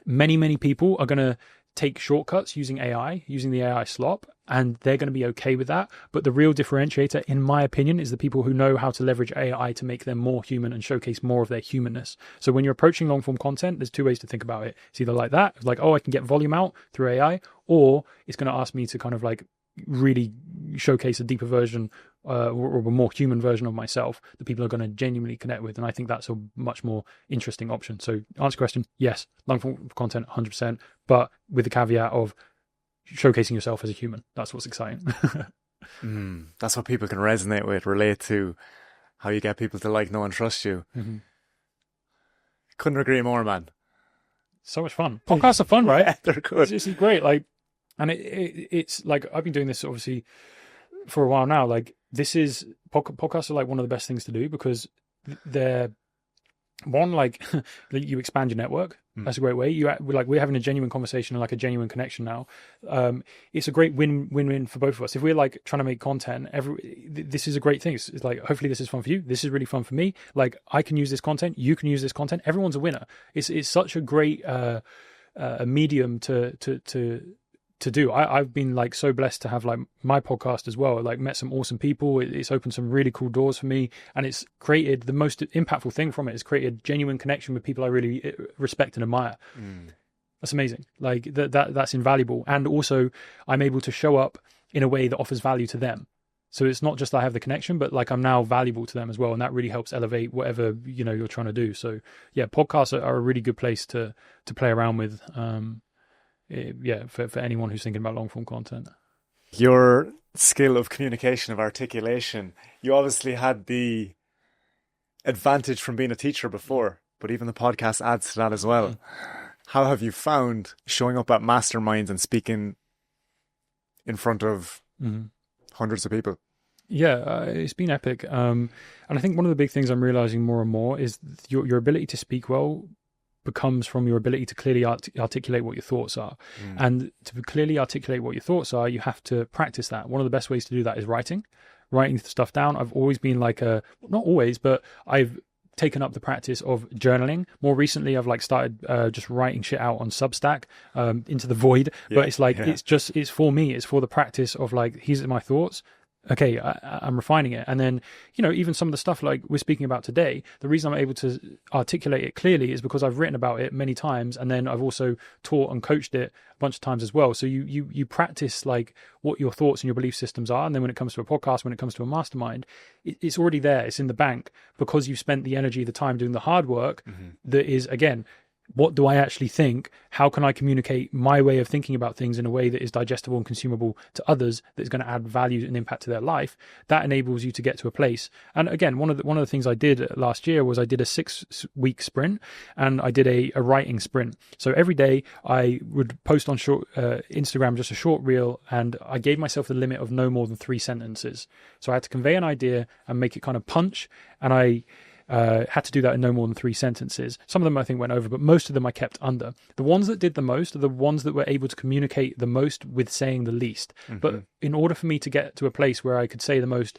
many people are going to take shortcuts using AI, using the AI slop, and they're going to be okay with that. But the real differentiator, in my opinion, is the people who know how to leverage AI to make them more human and showcase more of their humanness. So when you're approaching long form content, there's two ways to think about it. It's either like that, like, oh, I can get volume out through AI, or it's going to ask me to kind of like really showcase a deeper version or a more human version of myself that people are going to genuinely connect with. And I think that's a much more interesting option. So answer your question, yes, long form content 100%, but with the caveat of showcasing yourself as a human. That's what's exciting. That's what people can resonate with, relate to, how you get people to like, know and trust you. Couldn't agree more, man. So much fun. Podcasts are fun, right? Yeah, they're good. This is great. Like, and it's like, I've been doing this obviously for a while now. Like, podcasts are like one of the best things to do, because they're one, like you expand your network. That's a great way. We're having a genuine conversation and like a genuine connection now. It's a great win-win for both of us. If we're like trying to make content, this is a great thing. It's like, hopefully this is fun for you. This is really fun for me. Like, I can use this content. You can use this content. Everyone's a winner. It's such a great a medium to do. I've been like so blessed to have like my podcast as well. Like, met some awesome people. It's opened some really cool doors for me, and it's created the most impactful thing from it. It's created genuine connection with people I really respect and admire. That's amazing. Like that's invaluable. And also I'm able to show up in a way that offers value to them. So it's not just I have the connection, but like I'm now valuable to them as well. And that really helps elevate whatever, you're trying to do. So yeah, podcasts are a really good place to play around with. For anyone who's thinking about long form content. Your skill of communication, of articulation, you obviously had the advantage from being a teacher before, but even the podcast adds to that as well. How have you found showing up at masterminds and speaking in front of hundreds of people? Yeah, it's been epic. And I think one of the big things I'm realizing more and more is your ability to speak well becomes from your ability to clearly articulate what your thoughts are. And to clearly articulate what your thoughts are, you have to practice that. One of the best ways to do that is writing stuff down. I've always been like not always, but I've taken up the practice of journaling. More recently, I've like started just writing shit out on Substack into the void. But it's like, it's for me. It's for the practice of like, these are my thoughts. Okay, I'm refining it. And then, even some of the stuff like we're speaking about today, the reason I'm able to articulate it clearly is because I've written about it many times. And then I've also taught and coached it a bunch of times as well. So you practice like what your thoughts and your belief systems are. And then when it comes to a podcast, when it comes to a mastermind, it's already there. It's in the bank because you've spent the energy, the time doing the hard work that is, again, what do I actually think? How can I communicate my way of thinking about things in a way that is digestible and consumable to others, that is going to add value and impact to their life? That enables you to get to a place. And again, one of the things I did last year was I did a 6-week sprint, and I did a writing sprint. So every day I would post on Instagram just a short reel, and I gave myself the limit of no more than 3 sentences. So I had to convey an idea and make it kind of punch, and I had to do that in no more than 3 sentences. Some of them I think went over, but most of them I kept under. The ones that did the most are the ones that were able to communicate the most with saying the least. But in order for me to get to a place where I could say the most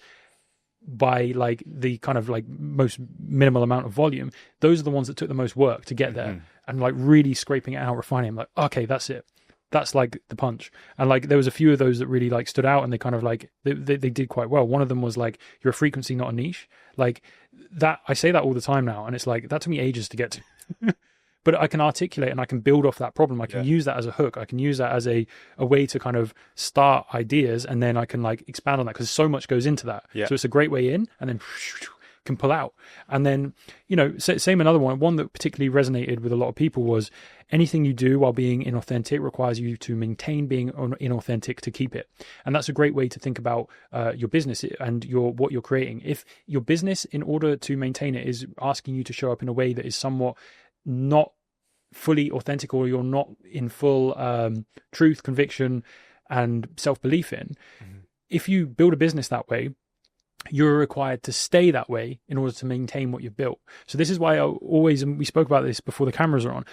by like the kind of like most minimal amount of volume, those are the ones that took the most work to get there. And like really scraping it out, refining it. I'm like, okay, that's it. That's like the punch. And like there was a few of those that really like stood out, and they kind of like they did quite well. One of them was like, you're a frequency, not a niche. Like that, I say that all the time now, and it's like that took me ages to get to. But I can articulate and I can build off that problem. I can use that as a hook. I can use that as a way to kind of start ideas, and then I can like expand on that because so much goes into that. So it's a great way in, and then can pull out. And then, same another one that particularly resonated with a lot of people was, anything you do while being inauthentic requires you to maintain being inauthentic to keep it. And that's a great way to think about your business and what you're creating. If your business, in order to maintain it, is asking you to show up in a way that is somewhat not fully authentic, or you're not in full truth, conviction, and self-belief in, if you build a business that way, you're required to stay that way in order to maintain what you've built. So this is why I always, and we spoke about this before the cameras are on,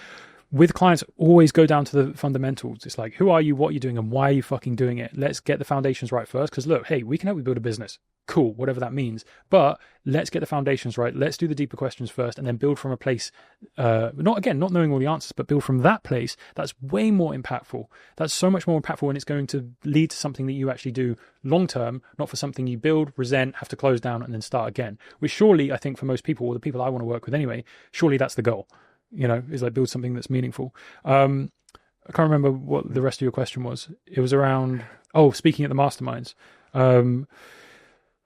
with clients, always go down to the fundamentals. It's like, who are you, what are you doing, and why are you fucking doing it? Let's get the foundations right first. Because look, hey, we can help you build a business. Cool, whatever that means. But let's get the foundations right. Let's do the deeper questions first, and then build from a place, not knowing all the answers, but build from that place that's way more impactful. That's so much more impactful, and it's going to lead to something that you actually do long term, not for something you build, resent, have to close down, and then start again. Which surely, I think for most people, or the people I want to work with anyway, surely that's the goal. Is like build something that's meaningful. I can't remember what the rest of your question was. It was around, speaking at the masterminds.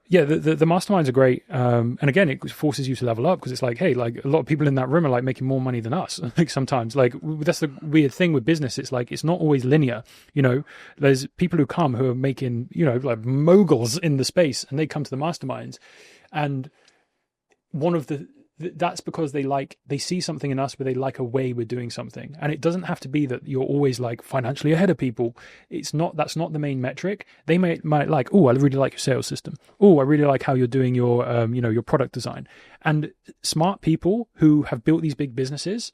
Yeah, the masterminds are great. And again, it forces you to level up, because it's like, hey, like a lot of people in that room are like making more money than us. Like sometimes, like that's the weird thing with business. It's like, it's not always linear. There's people who come who are making, like moguls in the space, and they come to the masterminds. And that's because they see something in us where they like a way we're doing something. And it doesn't have to be that you're always like financially ahead of people. That's not the main metric. They might like, I really like your sales system. I really like how you're doing your, your product design. And smart people who have built these big businesses,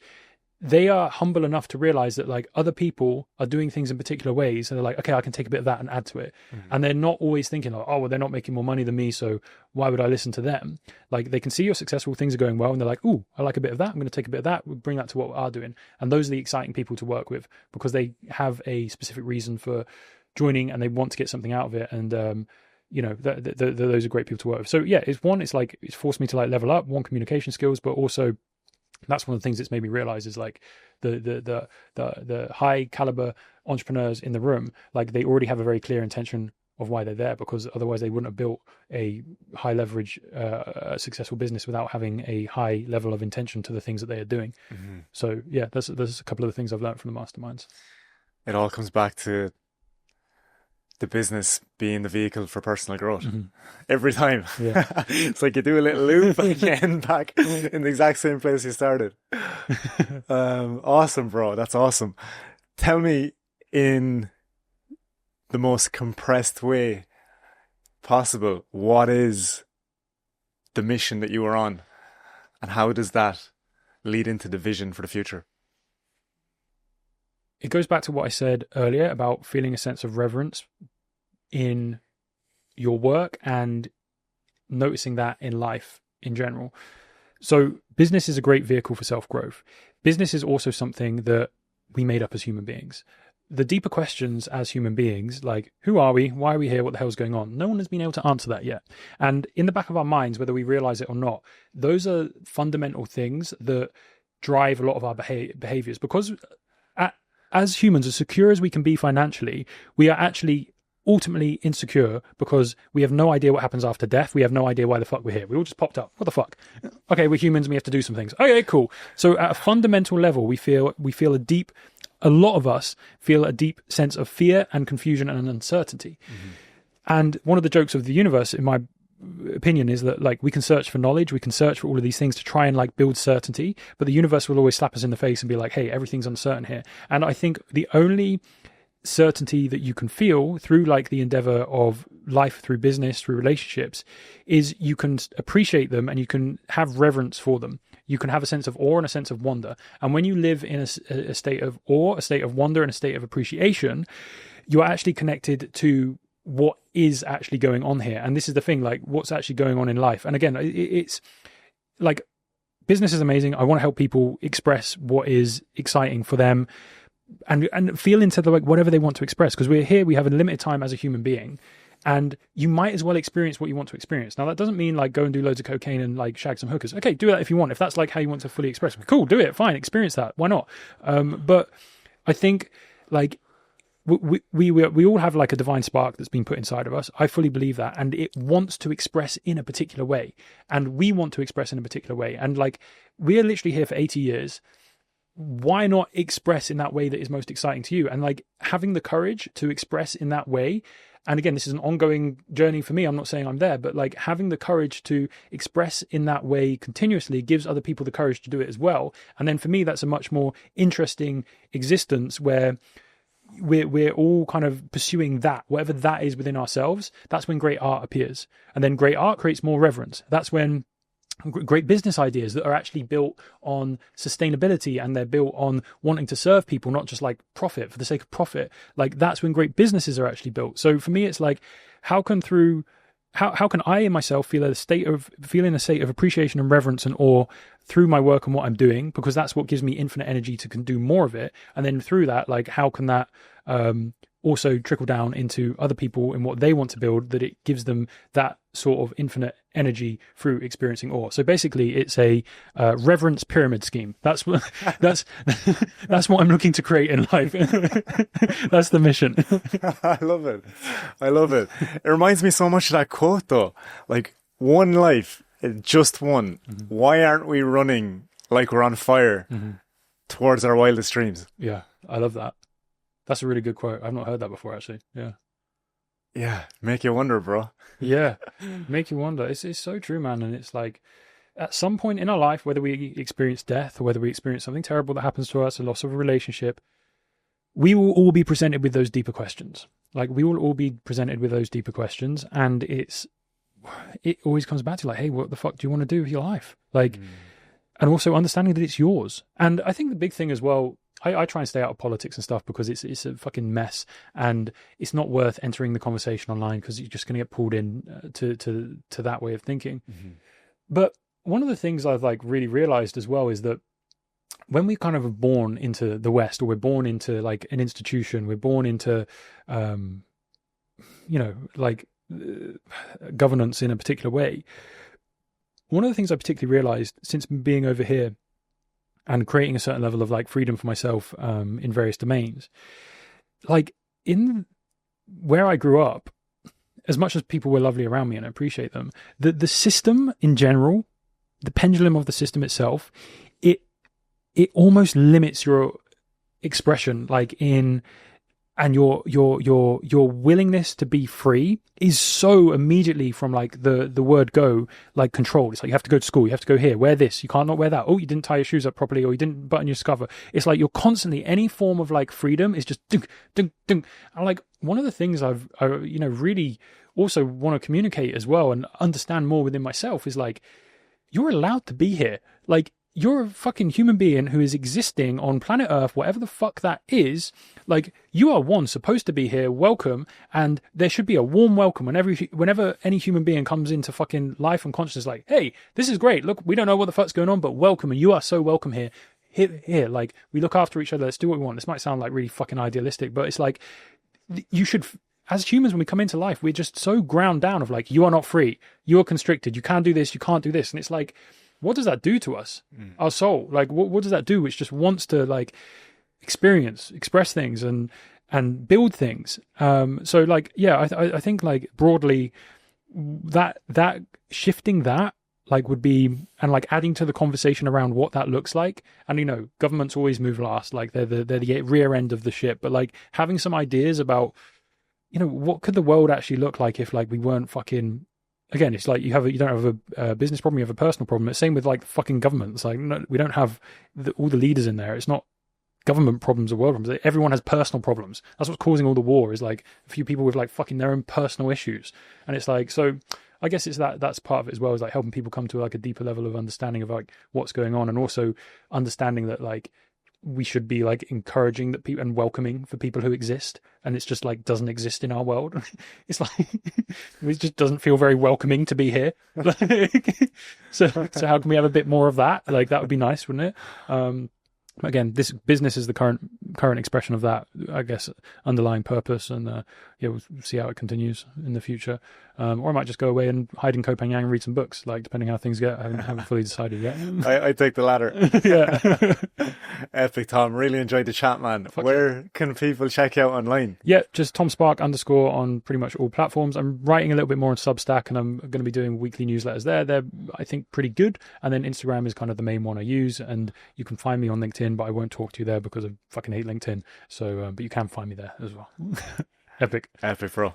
they are humble enough to realize that like other people are doing things in particular ways, and they're like, okay, I can take a bit of that and add to it. And they're not always thinking like, they're not making more money than me, so why would I listen to them? Like, they can see you're successful, things are going well, and they're like, I like a bit of that, I'm going to take a bit of that, we'll bring that to what we are doing. And those are the exciting people to work with, because they have a specific reason for joining, and they want to get something out of it. And those are great people to work with. So yeah, it's forced me to like level up, communication skills, but also that's one of the things that's made me realize is like the high caliber entrepreneurs in the room, like they already have a very clear intention of why they're there, because otherwise they wouldn't have built a high leverage, successful business without having a high level of intention to the things that they are doing. So yeah, there's a couple of the things I've learned from the masterminds. It all comes back to the business being the vehicle for personal growth every time. Yeah. It's like you do a little loop and you end back in the exact same place you started. Awesome, bro. That's awesome. Tell me in the most compressed way possible, what is the mission that you are on, and how does that lead into the vision for the future? It goes back to what I said earlier about feeling a sense of reverence in your work and noticing that in life in general. So business is a great vehicle for self-growth. Business is also something that we made up as human beings. The deeper questions as human beings, like who are we? Why are we here? What the hell's going on? No one has been able to answer that yet. And in the back of our minds, whether we realize it or not, those are fundamental things that drive a lot of our behaviors, because as humans, as secure as we can be financially, we are actually ultimately insecure because we have no idea what happens after death. We have no idea why the fuck we're here. We all just popped up. What the fuck? Okay, we're humans and we have to do some things. Okay, cool. So at a fundamental level, a lot of us feel a deep sense of fear and confusion and uncertainty. And one of the jokes of the universe, in my opinion, is that like we can search for knowledge, we can search for all of these things to try and like build certainty, but the universe will always slap us in the face and be like, hey, everything's uncertain here. And I think the only certainty that you can feel through like the endeavor of life, through business, through relationships, is you can appreciate them and you can have reverence for them. You can have a sense of awe and a sense of wonder. And when you live in a state of awe, a state of wonder, and a state of appreciation, you're actually connected to what is actually going on here. And this is the thing, like what's actually going on in life. And again, it's like business is amazing. I want to help people express what is exciting for them and feel into the, like whatever they want to express, because we're here, we have a limited time as a human being, and you might as well experience what you want to experience. Now that doesn't mean like go and do loads of cocaine and like shag some hookers. Okay, do that if you want. If that's like how you want to fully express, cool, do it, fine, experience that, why not? But I think like we all have like a divine spark that's been put inside of us. I fully believe that, and it wants to express in a particular way, and we want to express in a particular way. And like we're literally here for 80 years. Why not express in that way that is most exciting to you? And like having the courage to express in that way and again, this is an ongoing journey for me. I'm not saying I'm there, but like having the courage to express in that way continuously gives other people the courage to do it as well. And then for me, that's a much more interesting existence where we're all kind of pursuing that, whatever that is within ourselves. That's when great art appears. And then great art creates more reverence. That's when great business ideas that are actually built on sustainability and they're built on wanting to serve people, not just like profit for the sake of profit. Like that's when great businesses are actually built. So for me, it's like, how can I in myself feel in a state of appreciation and reverence and awe through my work and what I'm doing, because that's what gives me infinite energy to can do more of it. And then through that, like how can that also trickle down into other people and what they want to build, that it gives them that sort of infinite energy through experiencing awe. So basically it's a reverence pyramid scheme. That's what I'm looking to create in life. That's the mission. I love it. It reminds me so much of that quote though, like one life, just one. Mm-hmm. Why aren't we running like we're on fire towards our wildest dreams? Yeah, I love that. That's a really good quote. I've not heard that before, actually. Yeah. Yeah. Make you wonder, bro. Yeah. Make you wonder. It's so true, man. And it's like, at some point in our life, whether we experience death or whether we experience something terrible that happens to us, a loss of a relationship, we will all be presented with those deeper questions. Like, we will all be presented with those deeper questions. And it always comes back to like, hey, what the fuck do you want to do with your life? Like, and also understanding that it's yours. And I think the big thing as well, I try and stay out of politics and stuff because it's a fucking mess, and it's not worth entering the conversation online because you're just going to get pulled in to that way of thinking. Mm-hmm. But one of the things I've like really realized as well is that when we kind of are born into the West, or we're born into like an institution, we're born into, governance in a particular way. One of the things I particularly realized since being over here and creating a certain level of like freedom for myself in various domains, like in where I grew up, as much as people were lovely around me and I appreciate them, the system in general, the pendulum of the system itself, it almost limits your expression, like and your willingness to be free is so immediately from like the word go, like controlled. It's like you have to go to school, you have to go here, wear this, you can't not wear that. Oh, you didn't tie your shoes up properly, or you didn't button your scarf. It's like you're constantly, any form of like freedom is just dunk, dunk, dunk. And like one of the things I really also want to communicate as well and understand more within myself is like, you're allowed to be here. Like, you're a fucking human being who is existing on planet Earth, whatever the fuck that is. Like, you are supposed to be here, welcome, and there should be a warm welcome whenever any human being comes into fucking life and consciousness, like, hey, this is great. Look, we don't know what the fuck's going on, but welcome, and you are so welcome here. Here, like, we look after each other, let's do what we want. This might sound like really fucking idealistic, but it's like, you should, as humans, when we come into life, we're just so ground down of like, you are not free, you are constricted, you can't do this, you can't do this. And it's like, what does that do to us? Our soul, like, what does that do? Which just wants to like experience, express things and build things. So like, yeah, I think like broadly that shifting that like would be, and like adding to the conversation around what that looks like. And, governments always move last, like they're the rear end of the ship, but like having some ideas about, what could the world actually look like if like we weren't fucking, again, it's like you don't have a business problem, you have a personal problem. It's same with like the fucking government. It's like, no, we don't have all the leaders in there. It's not government problems or world problems. Everyone has personal problems. That's what's causing all the war, is like a few people with like fucking their own personal issues. And it's like, so I guess it's that's part of it as well, is like helping people come to like a deeper level of understanding of like what's going on, and also understanding that like we should be like encouraging that people and welcoming for people who exist, and it's just like doesn't exist in our world. It's like it just doesn't feel very welcoming to be here. So how can we have a bit more of that? Like that would be nice, wouldn't it? Again, this business is the current expression of that, I guess, underlying purpose, and we'll see how it continues in the future. Or I might just go away and hide in Koh Phangan and read some books, like depending how things get. I haven't fully decided yet. I take the latter. Yeah. Epic, Tom. Really enjoyed the chat, man. Where can people check you out online? Yeah, just TomSpark_ on pretty much all platforms. I'm writing a little bit more on Substack, and I'm going to be doing weekly newsletters there. They're, I think, pretty good. And then Instagram is kind of the main one I use, and you can find me on LinkedIn, but I won't talk to you there because I fucking hate LinkedIn. So, but you can find me there as well. Epic, bro.